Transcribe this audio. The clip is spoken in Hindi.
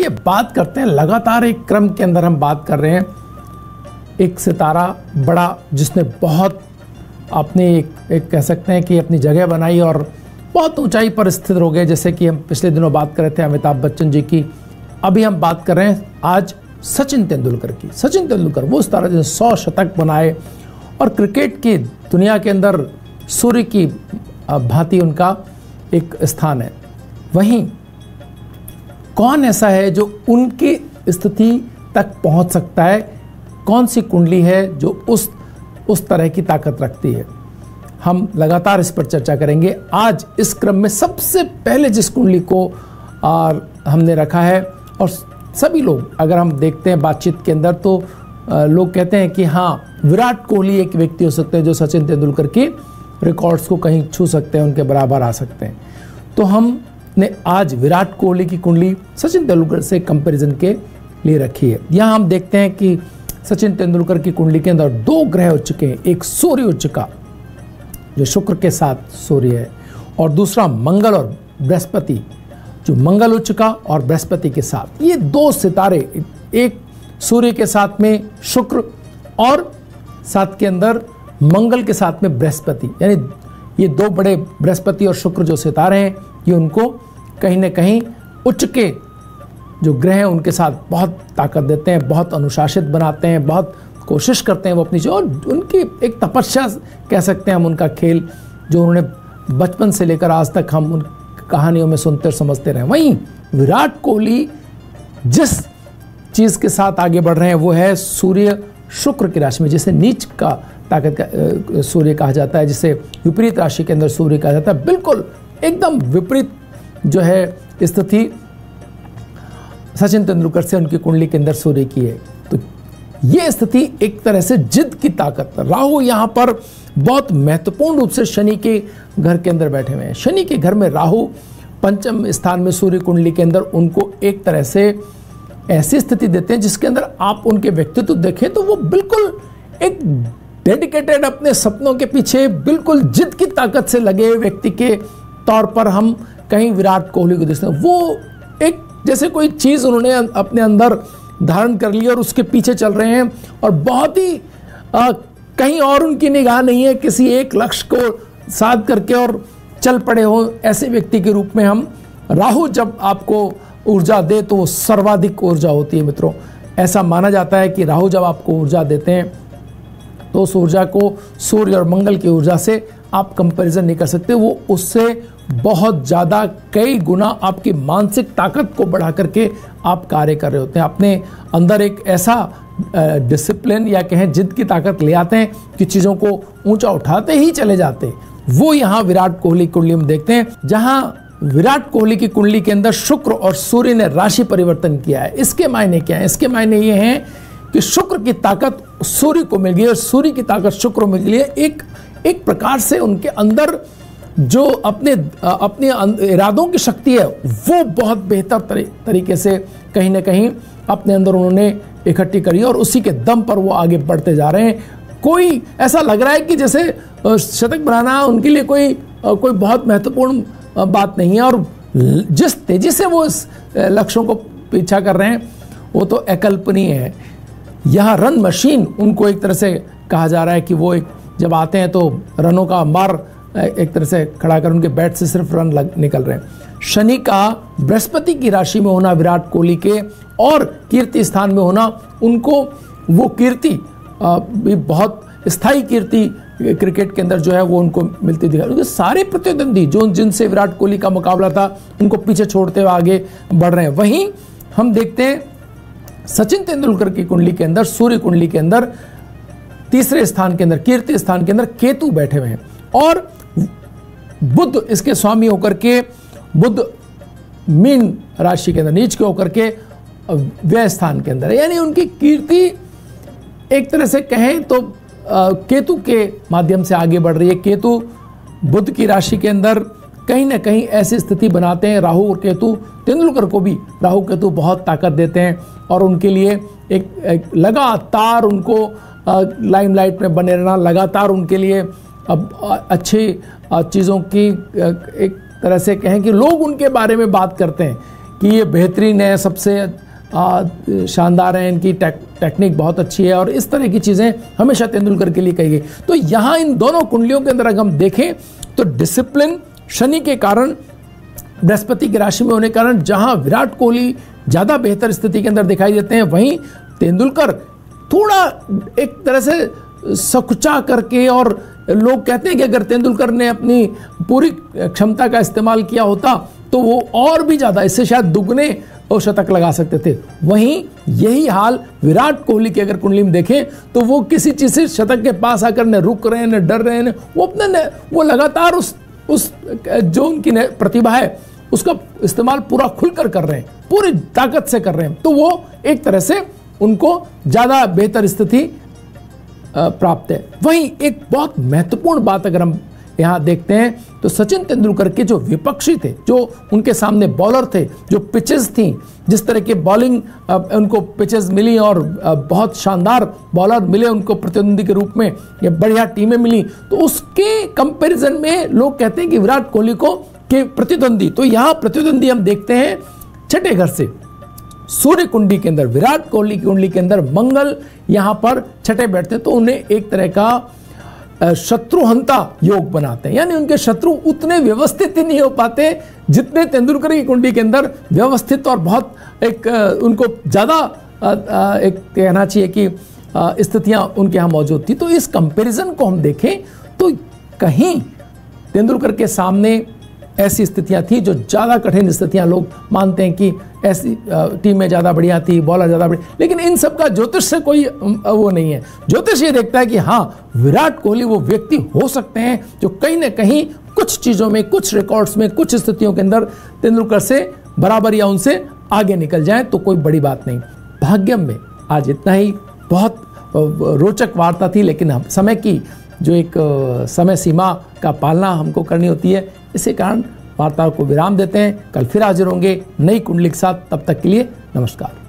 चलिए बात करते हैं, लगातार एक क्रम के अंदर हम बात कर रहे हैं एक सितारा बड़ा जिसने बहुत अपने एक कह सकते हैं कि अपनी जगह बनाई और बहुत ऊंचाई पर स्थित हो गए। जैसे कि हम पिछले दिनों बात कर रहे थे अमिताभ बच्चन जी की, अभी हम बात कर रहे हैं आज सचिन तेंदुलकर की। सचिन तेंदुलकर वो सितारा जिसने 100 शतक बनाए और क्रिकेट की दुनिया के अंदर सूर्य की भांति उनका एक स्थान है। वहीं कौन ऐसा है जो उनकी स्थिति तक पहुंच सकता है, कौन सी कुंडली है जो उस तरह की ताकत रखती है, हम लगातार इस पर चर्चा करेंगे। आज इस क्रम में सबसे पहले जिस कुंडली को हमने रखा है, और सभी लोग अगर हम देखते हैं बातचीत के अंदर तो लोग कहते हैं कि हाँ, विराट कोहली एक व्यक्ति हो सकते हैं जो सचिन तेंदुलकर की रिकॉर्ड्स को कहीं छू सकते हैं, उनके बराबर आ सकते हैं। तो हमने आज विराट कोहली की कुंडली सचिन तेंदुलकर से कंपैरिजन के लिए रखी है। यहाँ हम देखते हैं कि सचिन तेंदुलकर की कुंडली के अंदर 2 ग्रह हो चुके हैं, एक सूर्य हो चुका जो शुक्र के साथ सूर्य है, और दूसरा मंगल और बृहस्पति जो मंगल हो चुका और बृहस्पति के साथ। ये 2 सितारे, एक सूर्य के साथ में शुक्र और साथ के अंदर मंगल के साथ में बृहस्पति, यानी ये 2 बड़े बृहस्पति और शुक्र जो सितारे हैं, ये उनको कहीं ना कहीं उच्च के जो ग्रह हैं उनके साथ बहुत ताकत देते हैं, बहुत अनुशासित बनाते हैं, बहुत कोशिश करते हैं वो अपनी, और उनकी एक तपस्या कह सकते हैं हम, उनका खेल जो उन्होंने बचपन से लेकर आज तक हम उन कहानियों में सुनते और समझते रहे। वहीं विराट कोहली जिस चीज़ के साथ आगे बढ़ रहे हैं वो है सूर्य शुक्र की राशि में, जिसे नीच का ताकत का सूर्य कहा जाता है, जिसे विपरीत राशि के अंदर सूर्य कहा जाता है। बिल्कुल एकदम विपरीत जो है स्थिति सचिन तेंदुलकर से उनकी कुंडली के अंदर सूर्य की है। तो ये स्थिति एक तरह से जिद की ताकत, राहु यहाँ पर बहुत महत्वपूर्ण रूप से शनि के घर के अंदर बैठे हुए हैं। शनि के घर में राहु पंचम स्थान में सूर्य कुंडली के अंदर उनको एक तरह से ऐसी स्थिति देते हैं जिसके अंदर आप उनके व्यक्तित्व देखें तो वो बिल्कुल एक डेडिकेटेड, अपने सपनों के पीछे बिल्कुल जिद की ताकत से लगे व्यक्ति के तौर पर हम कहीं विराट कोहली को देखते हैं। वो एक जैसे कोई चीज़ उन्होंने अपने अंदर धारण कर ली और उसके पीछे चल रहे हैं, और बहुत ही कहीं और उनकी निगाह नहीं है, किसी एक लक्ष्य को साध करके और चल पड़े हो। ऐसे व्यक्ति के रूप में हम राहु जब आपको ऊर्जा दे तो वो सर्वाधिक ऊर्जा होती है मित्रों। ऐसा माना जाता है कि राहु जब आपको ऊर्जा देते हैं तो उस ऊर्जा को सूर्य और मंगल की ऊर्जा से आप कंपैरिजन नहीं कर सकते, वो उससे बहुत ज़्यादा कई गुना आपकी मानसिक ताकत को बढ़ा करके आप कार्य कर रहे होते हैं। अपने अंदर एक ऐसा डिसिप्लिन या कहें जिद की ताकत ले आते हैं कि चीज़ों को ऊंचा उठाते ही चले जाते हैं। वो यहाँ विराट कोहली कुंडली में देखते हैं, जहाँ विराट कोहली की कुंडली के अंदर शुक्र और सूर्य ने राशि परिवर्तन किया है। इसके मायने क्या है? इसके मायने ये हैं कि शुक्र की ताकत सूर्य को मिल गई और सूर्य की ताकत शुक्र को मिल गई है। एक प्रकार से उनके अंदर जो अपने इरादों की शक्ति है वो बहुत बेहतर तरीके से कहीं ना कहीं अपने अंदर उन्होंने इकट्ठी करी, और उसी के दम पर वो आगे बढ़ते जा रहे हैं। कोई ऐसा लग रहा है कि जैसे शतक बनाना उनके लिए कोई बहुत महत्वपूर्ण बात नहीं है, और जिस तेजी से वो इस लक्ष्यों को पीछा कर रहे हैं वो तो अकल्पनीय है। यहाँ रन मशीन उनको एक तरह से कहा जा रहा है कि वो जब आते हैं तो रनों का अंबार एक तरह से खड़ा कर उनके बैट से सिर्फ रन निकल रहे हैं। शनि का बृहस्पति की राशि में होना विराट कोहली के और कीर्ति स्थान में होना, उनको वो कीर्ति भी बहुत स्थायी कीर्ति क्रिकेट के अंदर जो है वो उनको मिलती दिखाई। क्योंकि सारे प्रतिद्वंदी जो जिनसे विराट कोहली का मुकाबला था उनको पीछे छोड़ते हुए आगे बढ़ रहे हैं। वहीं हम देखते हैं सचिन तेंदुलकर की कुंडली के अंदर, सूर्य कुंडली के अंदर तीसरे स्थान के अंदर, कीर्ति स्थान के अंदर केतु बैठे हुए हैं, और बुध इसके स्वामी होकर के, बुध मीन राशि के अंदर नीच के होकर के व्यय स्थान के अंदर है। यानी उनकी कीर्ति एक तरह से कहें तो केतु के माध्यम से आगे बढ़ रही है। केतु बुध की राशि के अंदर कहीं ना कहीं ऐसी स्थिति बनाते हैं। राहु और केतु, तेंदुलकर को भी राहु केतु बहुत ताकत देते हैं, और उनके लिए एक लगातार उनको लाइमलाइट में बने रहना, लगातार उनके लिए अब अच्छी चीज़ों की एक तरह से कहें कि लोग उनके बारे में बात करते हैं कि ये बेहतरीन है, सबसे शानदार है, इनकी टेक्निक बहुत अच्छी है, और इस तरह की चीज़ें हमेशा तेंदुलकर के लिए कही गई। तो यहाँ इन दोनों कुंडलियों के अंदर अगर हम देखें तो डिसिप्लिन शनि के कारण, बृहस्पति की राशि में होने के कारण, जहाँ विराट कोहली ज़्यादा बेहतर स्थिति के अंदर दिखाई देते हैं, वहीं तेंदुलकर थोड़ा एक तरह से सकुचा करके, और लोग कहते हैं कि अगर तेंदुलकर ने अपनी पूरी क्षमता का इस्तेमाल किया होता तो वो और भी ज़्यादा, इससे शायद दुगने वो शतक लगा सकते थे। वहीं यही हाल विराट कोहली की अगर कुंडली में देखें तो वो किसी चीज़ से शतक के पास आकर न रुक रहे हैं न डर रहे हैं, वो अपने वो लगातार उस जो उनकी प्रतिभा है उसका इस्तेमाल पूरा खुलकर कर रहे हैं, पूरी ताकत से कर रहे हैं। तो वो एक तरह से उनको ज़्यादा बेहतर स्थिति प्राप्त है। वहीं एक बहुत महत्वपूर्ण बात अगर हम यहाँ देखते हैं तो सचिन तेंदुलकर के जो विपक्षी थे, जो उनके सामने बॉलर थे, जो पिचेस थी, जिस तरह के बॉलिंग उनको पिचेस मिली और बहुत शानदार बॉलर मिले उनको प्रतिद्वंदी के रूप में, या बढ़िया टीमें मिली, तो उसके कंपैरिजन में लोग कहते हैं कि विराट कोहली को के प्रतिद्वंदी, तो यहाँ प्रतिद्वंदी हम देखते हैं छठे घर से सूर्य कुंडली के अंदर, विराट कोहली की कुंडली के अंदर मंगल यहाँ पर छठे बैठते हैं, तो उन्हें एक तरह का शत्रुहंता योग बनाते हैं, यानी उनके शत्रु उतने व्यवस्थित ही नहीं हो पाते जितने तेंदुलकर की कुंडली के अंदर व्यवस्थित और बहुत एक उनको ज़्यादा एक कहना चाहिए कि स्थितियां उनके यहाँ मौजूद थी। तो इस कंपैरिजन को हम देखें तो कहीं तेंदुलकर के सामने ऐसी स्थितियां थी जो ज़्यादा कठिन स्थितियां, लोग मानते हैं कि ऐसी टीमें ज़्यादा बढ़िया थी, बॉलर ज़्यादा बढ़िया, लेकिन इन सब का ज्योतिष से कोई वो नहीं है। ज्योतिष ये देखता है कि हाँ, विराट कोहली वो व्यक्ति हो सकते हैं जो कहीं ना कहीं कुछ चीज़ों में, कुछ रिकॉर्ड्स में, कुछ स्थितियों के अंदर तेंदुलकर से बराबर या उनसे आगे निकल जाए तो कोई बड़ी बात नहीं। भाग्यम में आज इतना ही। बहुत रोचक वार्ता थी, लेकिन समय की जो एक समय सीमा का पालना हमको करनी होती है, इसी कारण वार्ता को विराम देते हैं। कल फिर हाजिर होंगे नई कुंडली के साथ, तब तक के लिए नमस्कार।